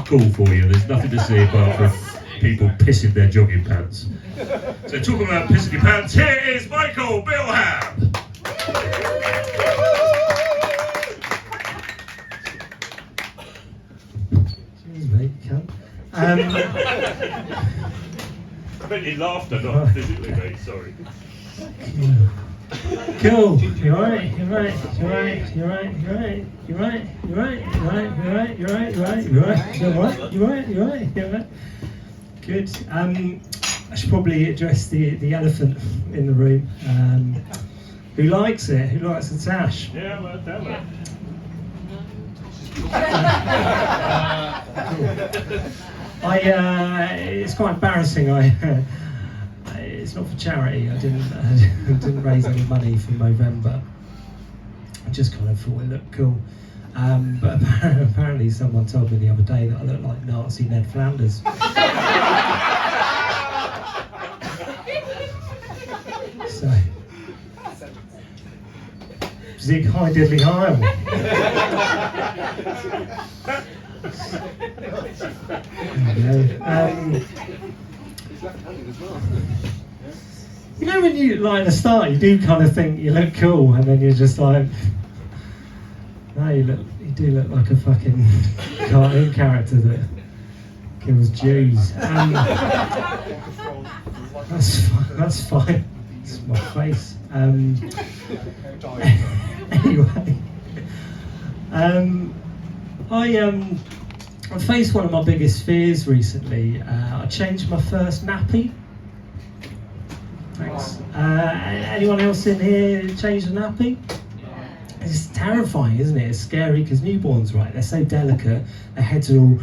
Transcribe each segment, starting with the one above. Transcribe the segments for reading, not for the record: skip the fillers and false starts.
fuck all for you. There's nothing to see apart from people pissing their jogging pants. So talking about pissing your pants, here is Michael Bilham. Cheers, mate, you can. I bet you laughed a lot physically, mate, sorry. Cool. You're right. You're right. You're right. You're right. You're right. You're right. You're right. You're right. You're right. You're right. You're right. You're right. You're right. You're right. You're right. You're right. Good. I should probably address the elephant in the room. Who likes it? Who likes the tash? Yeah, well, damn it. It's quite embarrassing. It's not for charity. I didn't raise any money for Movember. I just kind of thought it looked cool. But apparently someone told me the other day that I look like Nazi Ned Flanders. So, Zig Heil Diddly Heil. You know when you, like at the start, you do kind of think you look cool, and then you're just like, no, you do look like a fucking cartoon character that kills Jews. That's fine. It's my face. Anyway, I faced one of my biggest fears recently. I changed my first nappy. Thanks. Anyone else in here change a nappy? It's terrifying, isn't it? It's scary because newborns, right? They're so delicate. Their heads are all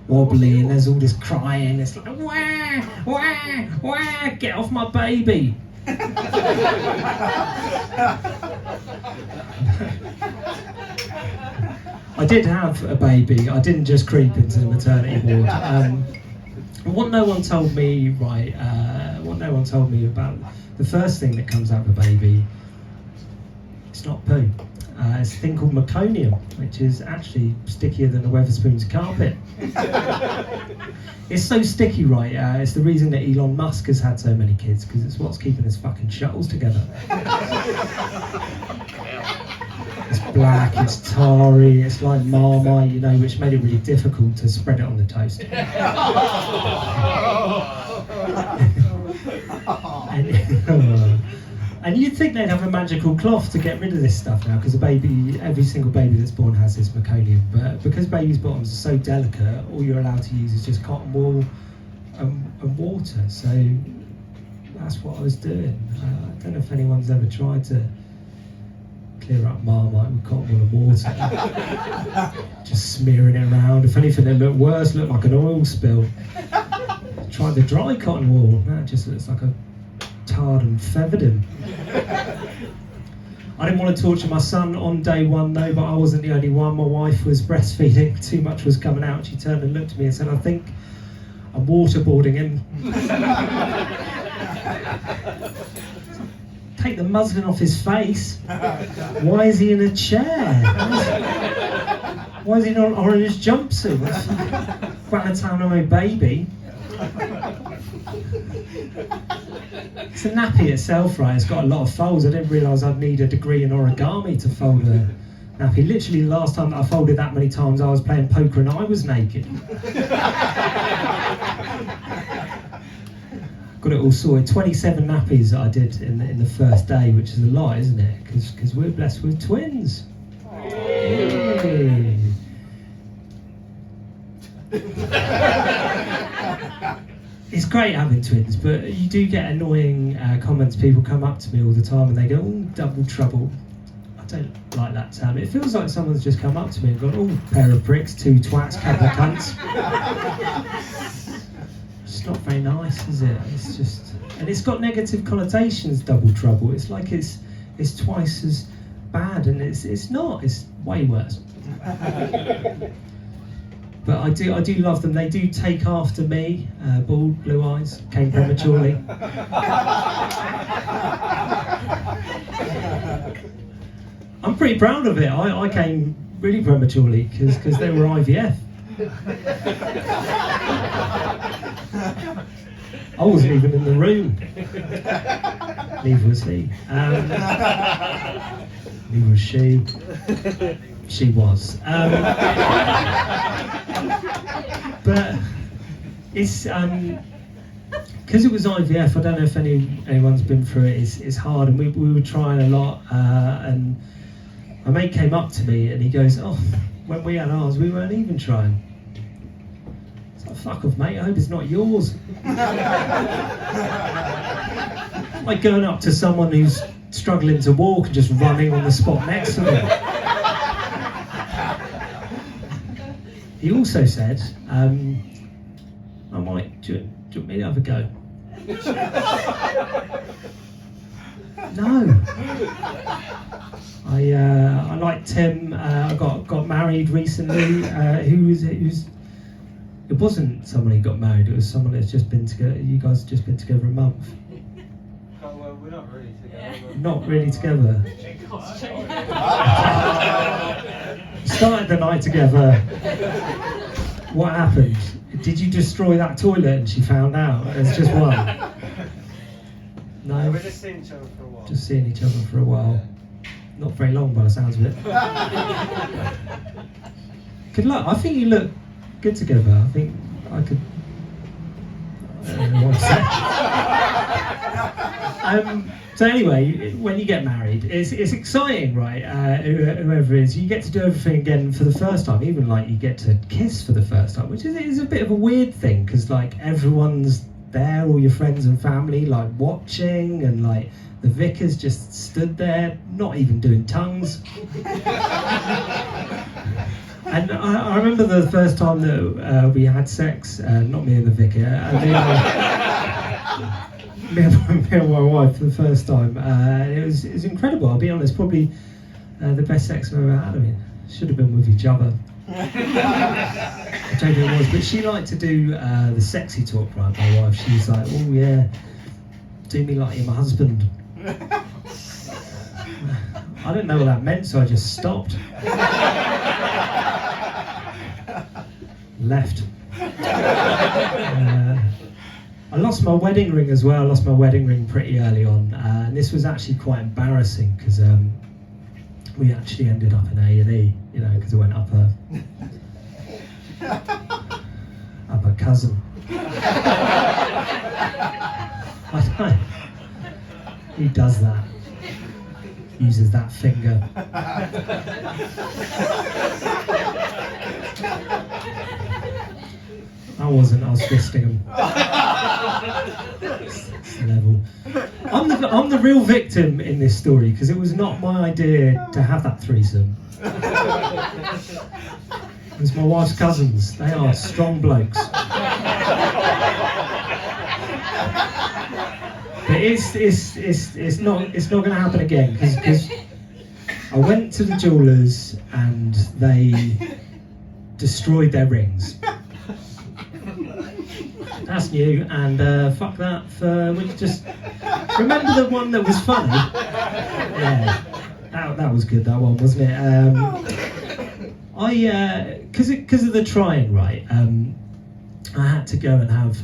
wobbly and there's all this crying. It's like, wah, wah, wah, get off my baby. I did have a baby. I didn't just creep into the maternity ward. What no one told me, right? What no one told me about the first thing that comes out of a baby. It's not poo. It's a thing called meconium, which is actually stickier than a Wetherspoon's carpet. It's so sticky, right? It's the reason that Elon Musk has had so many kids, because it's what's keeping his fucking shuttles together. It's black, it's tarry, it's like Marmite, you know, which made it really difficult to spread it on the toast. And you'd think they'd have a magical cloth to get rid of this stuff now, because every single baby that's born has this meconium. But because babies' bottoms are so delicate, all you're allowed to use is just cotton wool and water. So that's what I was doing. I don't know if anyone's ever tried to clear up Marmite with cotton wool and water. Just smearing it around. If anything, it looked worse, looked like an oil spill. Tried the dry cotton wool. That just looks like a tarred and feathered him. I didn't want to torture my son on day one though, but I wasn't the only one. My wife was breastfeeding, too much was coming out. She turned and looked at me and said, I think I'm waterboarding him. Take the muslin off his face. Why is he in a chair? Why is he not an orange jumpsuit? Guantanamo baby. It's a nappy itself, right? It's got a lot of folds. I didn't realise I'd need a degree in origami to fold a nappy. Literally, the last time that I folded that many times, I was playing poker and I was naked. Got it all sorted. 27 nappies that I did in the first day, which is a lot, isn't it? Because we're blessed with twins. Hey. It's great having twins, but you do get annoying comments. People come up to me all the time and they go, oh, double trouble. I don't like that term. It feels like someone's just come up to me and gone, oh, pair of pricks, two twats, couple of cunts. It's not very nice, is it? It's just, and it's got negative connotations, double trouble. It's like it's twice as bad, and it's not. It's way worse. But I do love them. They do take after me. Bald, blue eyes, came prematurely. I'm pretty proud of it. I came really prematurely because they were IVF. I wasn't even in the room. Neither was he. Neither was she. She was. But it's because it was IVF. I don't know if anyone's been through it. It's hard, and we were trying a lot. And my mate came up to me and he goes, "Oh, when we had ours, we weren't even trying." It's like, "Fuck off, mate. I hope it's not yours." Like going up to someone who's struggling to walk and just running on the spot next to them. He also said, "I might. Do you want me to have a go?" No. I liked Tim. I got married recently. Who's it wasn't someone who got married. It was someone that's just been together. You guys have just been together a month. Oh well, we're not really together. Yeah. Not really together. Started the night together. What happened? Did you destroy that toilet and she found out? It's just one. No. We're just seeing each other for a while. Just seeing each other for a while. Not very long by the sounds of it. Good luck. I think you look good together. I think I could. I don't know what to say. So anyway, when you get married, it's exciting, right? Whoever it is, you get to do everything again for the first time. Even like you get to kiss for the first time, which is a bit of a weird thing because like everyone's there, all your friends and family like watching, and like the vicar's just stood there, not even doing tongues. And I remember the first time that we had sex, not me and the vicar, me and my wife for the first time. It was incredible, I'll be honest, probably the best sex I've ever had. I mean, should have been with each other. I don't know what it was, but she liked to do the sexy talk, right, my wife. She's like, "Oh yeah, do me like you're my husband." I didn't know what that meant, so I just stopped. Left. I lost my wedding ring as well. I lost my wedding ring pretty early on, and this was actually quite embarrassing because we actually ended up in A&E, you know, because I went up a cousin. I don't know. Who does that? Uses that finger. I wasn't. I was fisting him. It's the level. I'm the real victim in this story because it was not my idea to have that threesome. It's my wife's cousins. They are strong blokes. But it's not going to happen again because I went to the jewellers and they destroyed their rings. That's new, and fuck that. We just remember the one that was funny. Yeah, that was good. That one, wasn't it? Because of the trying, right? I had to go and have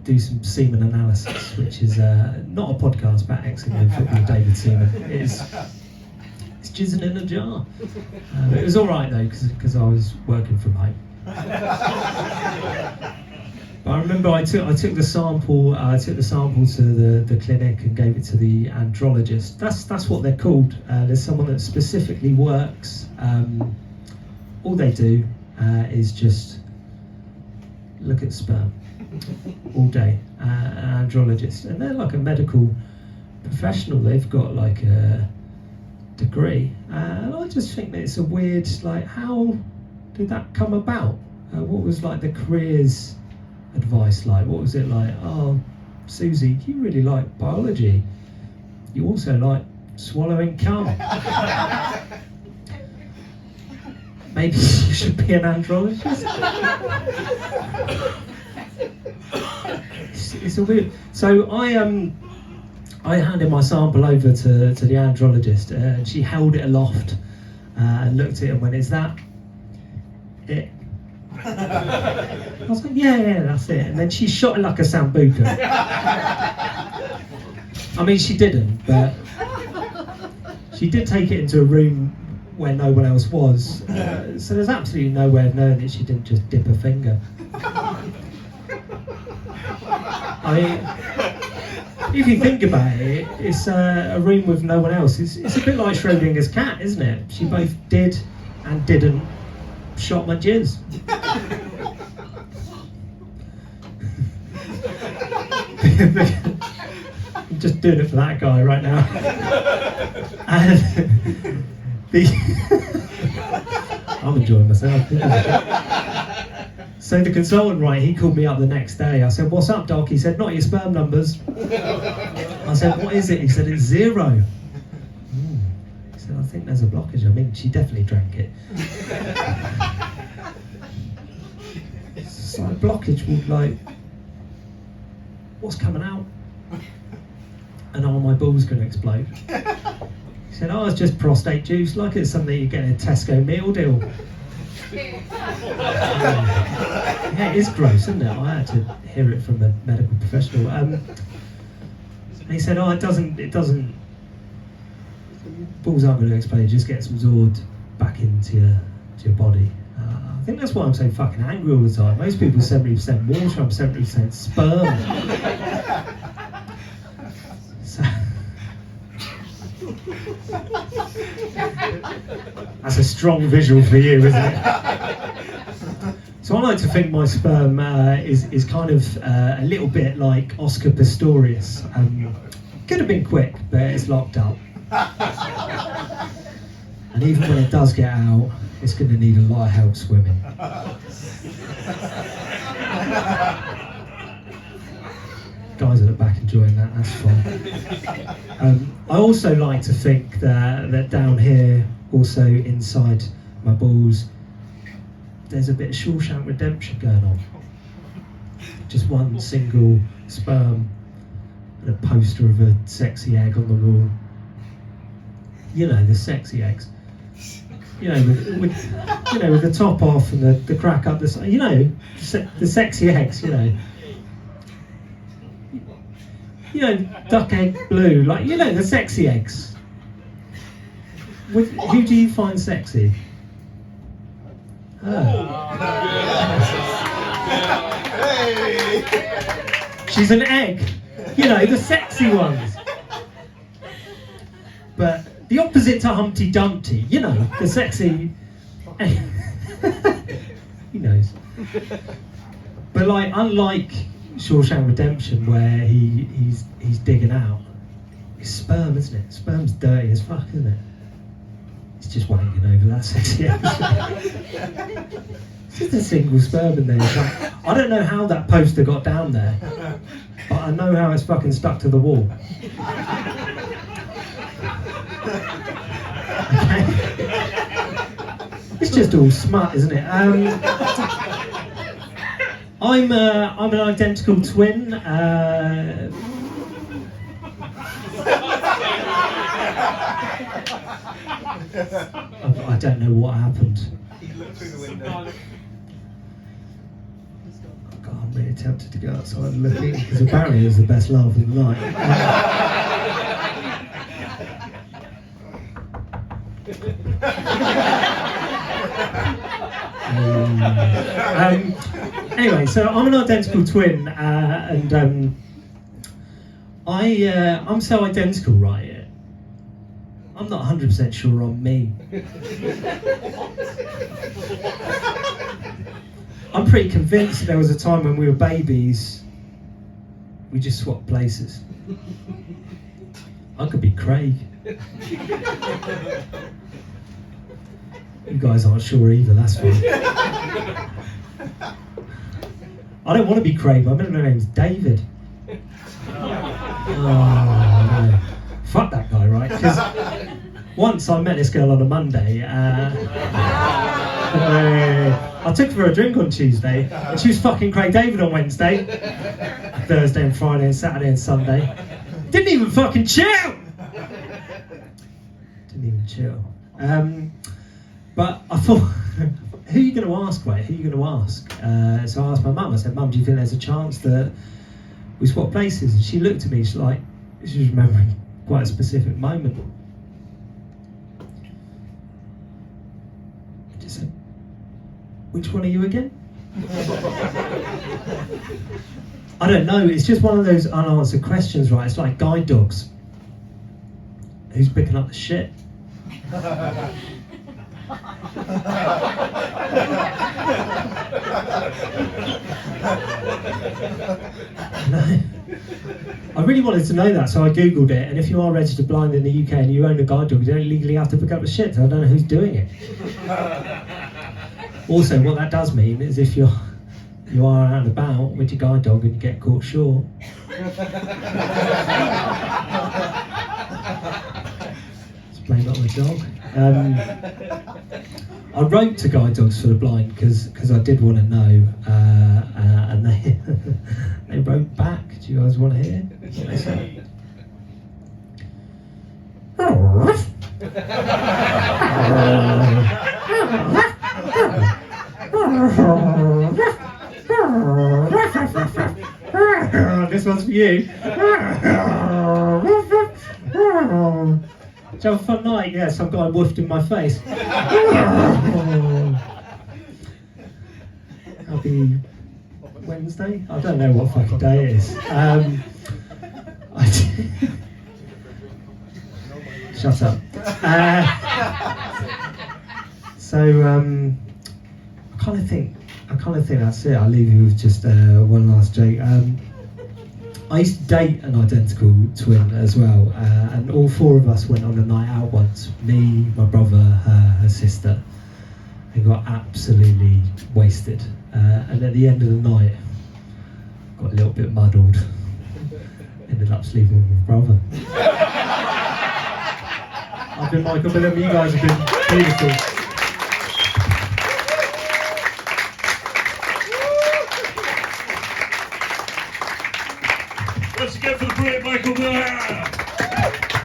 do some semen analysis, which is not a podcast about ex-England footballer David Seaman. It's jizzing in a jar. It was all right though, because I was working from home. But I remember I took the sample. I took the sample to the clinic and gave it to the andrologist. That's what they're called. There's someone that specifically works. All they do is just look at sperm all day. An andrologist, and they're like a medical professional. They've got like a degree, and I just think that it's a weird. Like, how did that come about? What was like the careers advice like? What was it like? "Oh, Susie, you really like biology. You also like swallowing cum. Maybe you should be an andrologist." It's a weird. So I handed my sample over to the andrologist, and she held it aloft and looked at it and went, "Is that it?" I was like, yeah, that's it. And then she shot it like a sambuca. I mean, she didn't, but she did take it into a room where no one else was. So there's absolutely no way of knowing that she didn't just dip her finger. I mean, if you think about it, it's a room with no one else. It's a bit like Schrodinger's cat, isn't it? She both did and didn't shot my jizz. I'm just doing it for that guy right now. And I'm enjoying myself. So the consultant, right, he called me up the next day. I said, "What's up, doc?" He said, "Not your sperm numbers." I said, "What is it?" He said, "It's 0. He said, "I think there's a blockage." I mean, she definitely drank it. So a blockage would like, what's coming out? And are my balls going to explode? He said, "Oh, it's just prostate juice, like it's something you get in a Tesco meal deal." Yeah, it is gross, isn't it? I had to hear it from a medical professional. And he said, "Oh, it doesn't, balls aren't going to explode, it just gets absorbed back into your body." I think that's why I'm so fucking angry all the time. Most people are 70% water, I'm 70% sperm. So, that's a strong visual for you, isn't it? So I like to think my sperm is kind of a little bit like Oscar Pistorius. Could have been quick, but it's locked up. And even when it does get out, it's going to need a lot of help swimming. Guys at the back enjoying that, that's fun. I also like to think that down here, also inside my balls, there's a bit of Shawshank Redemption going on. Just one single sperm and a poster of a sexy egg on the wall. You know, the sexy eggs. You know, with the top off and the crack up the side. You know, the sexy eggs. You know, duck egg blue. Like, you know, the sexy eggs. Who do you find sexy? She's an egg. You know, the sexy ones. But the opposite to Humpty Dumpty, you know, the sexy. He knows. But like, unlike Shawshank Redemption, where he's digging out, it's sperm, isn't it? Sperm's dirty as fuck, isn't it? It's just wanking over that sexy egg. It's just a single sperm in there. Like, I don't know how that poster got down there, but I know how it's fucking stuck to the wall. Okay. It's just all smut, isn't it? I'm an identical twin. I don't know what happened. He looked through the window. God, I'm really tempted to go outside and look in, because apparently it's the best laugh of the night. Anyway, so I'm an identical twin, and I'm so identical, right? I'm not 100% sure I'm me. I'm pretty convinced there was a time when we were babies, we just swapped places. I could be Craig. You guys aren't sure either, that's fine. I don't want to be Craig, my middle name's David. Oh, no. Fuck that guy, right? Because once I met this girl on a Monday, I took her for a drink on Tuesday, and she was fucking Craig David on Wednesday, Thursday and Friday and Saturday and Sunday. Didn't even fucking chill! Didn't even chill. But I thought, who are you going to ask, right? Who are you going to ask? So I asked my mum. I said, Mum, do you think there's a chance that we swap places? And she looked at me. She's like, she was remembering quite a specific moment. I just said, which one are you again? I don't know. It's just one of those unanswered questions, right? It's like guide dogs. Who's picking up the shit? I really wanted to know that, so I googled it. And if you are registered blind in the UK and you own a guide dog, you don't legally have to pick up the shit. So I don't know who's doing it. Also, what that does mean is if you are out and about with your guide dog and you get caught short. Blame it on the dog. I wrote to guide dogs for the blind because I did want to know, and they wrote back. Do you guys want to hear what they said? This one's for you. Did you have a fun night? Yeah, some guy woofed in my face. Happy Wednesday? I don't know what fucking day it is. Shut up. I kind of think that's it. I'll leave you with just one last joke. I used to date an identical twin as well, and all four of us went on a night out once. Me, my brother, her sister, and got absolutely wasted. And at the end of the night, got a little bit muddled. Ended up sleeping with my brother. I've been Michael Bilham. You guys have been beautiful. Once again for the brilliant Michael Bilham.